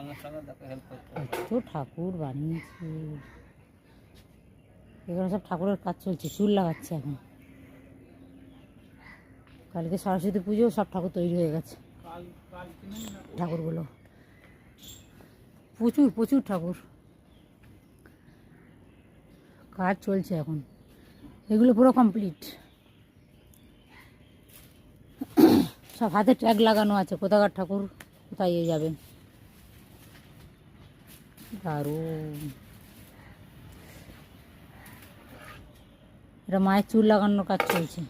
এত ঠাকুর বানিয়েছে, এখানে সব ঠাকুরের কাজ চলছে, চুল লাগাচ্ছে এখন। কালকে সরস্বতী পুজো, সব ঠাকুর তৈরি হয়ে গেছে। ঠাকুরগুলো প্রচুর প্রচুর ঠাকুর, কাজ চলছে এখন। এগুলো পুরো কমপ্লিট, সব হাতে ট্যাগ লাগানো আছে, কোথাকার ঠাকুর কোথায় যাবে। দারুণ। এটা মায়ের চুল লাগানোর কাজ চলছে।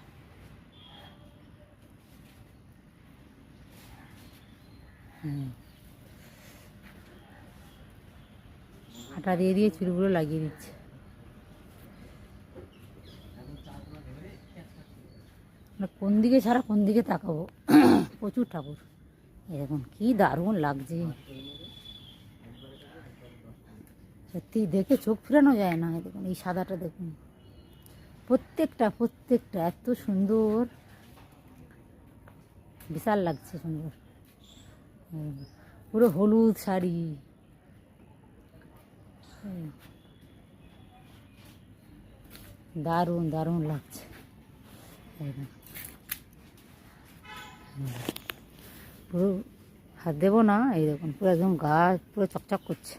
আটা দিয়ে দিয়ে চুলগুলো লাগিয়ে দিচ্ছে। কোন দিকে ছাড়া কোন দিকে তাকাবো, প্রচুর ঠাকুর। এরকম কি দারুণ লাগছে, সত্যি দেখে চোখ ফেরানো যায় না। দেখুন এই সাদাটা, দেখুন প্রত্যেকটা প্রত্যেকটা এত সুন্দর, বিশাল লাগছে সুন্দর। পুরো হলুদ শাড়ি, দারুণ দারুণ লাগছে। পুরো হাত দেবো না, এই দেখুন পুরো একদম গা পুরো চকচক করছে।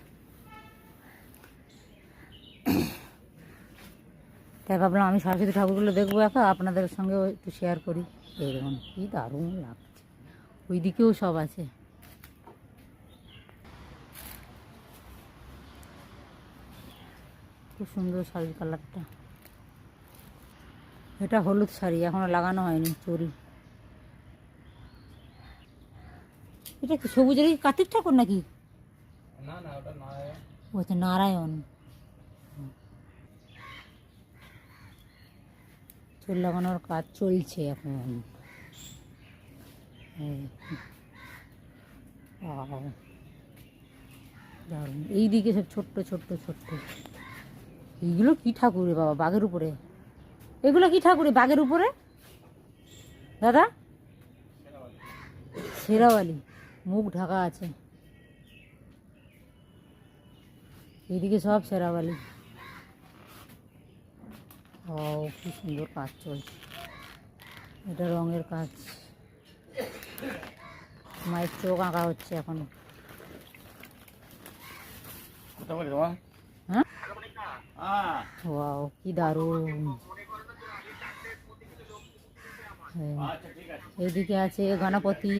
তাই ভাবলাম আমি সরস্বতী ঠাকুরগুলো দেখবো একা, আপনাদের সঙ্গেও একটু শেয়ার করি। এই দেখুন কি দারুণ লাগছে, ওই দিকেও সব আছে। খুব সুন্দর শাড়ির কালারটা। এটা হলুদ শাড়ি, এখনো লাগানো হয়নি চুল। এটা কি সবুজের কি কার্তিক ঠাকুর নাকি? না না, ওটা নারায়ণ। ওটা নারায়ণ। চুল লাগানোর কাজ চলছে এখন। দারুণ। এইদিকে সব ছোট্ট ছোট্ট ছোট্ট। এইগুলো কি ঠাকুর রে বাবা, বাঘের উপরে? এগুলো কি ঠাকুর বাঘের উপরে দাদা? শেরাওয়ালি, মুখ ঢাকা আছে। এইদিকে সব শেরাওয়ালি। ও কি সুন্দর কাজ চলছে, এটা রঙের কাজ। মায়ের চোখ আঁকা হচ্ছে এখন। হ্যাঁ, ওয়াও কি দারুণ। এইদিকে আছে গণপতি।